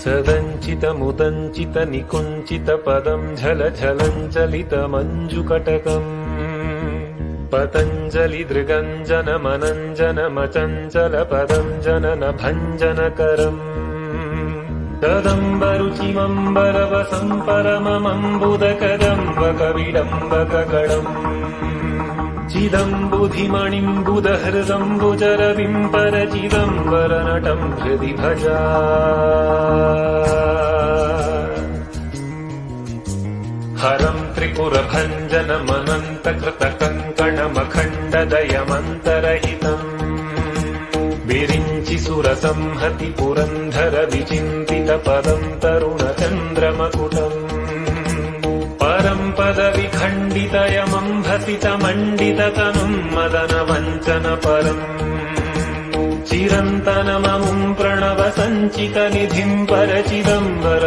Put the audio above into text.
सदञ्चितमुदञ्चित निकुञ्चित पदम् झलझलञ्चलितमञ्जुकटकम् पतञ्जलि दृगञ्जनमनञ्जनमचञ्चल पदम् जनन भञ्जनकरम् तदम्बरुचिमम्बरवसम् परममम्बुदकदम्बकविडम्बकगणम् चिदम्बुधिमणिम्बुदहृदम्बुजरविम् परचिदम्बरनटम् हृदि भजा हरम् त्रिपुरभञ्जनमनन्तकृतकङ्कणमखण्डदयमन्तरहितम् विरिञ्चि सुरसंहति पुरन्धर विचिन्तित पदम् तरुणचन्द्रमकुटम् परम् पदविखण्डितयमम् भसितमण्डिततनुम् मदनवञ्चन परम् चिरन्तनममुम् प्रणव सञ्चितनिधिम् परचिदम्बर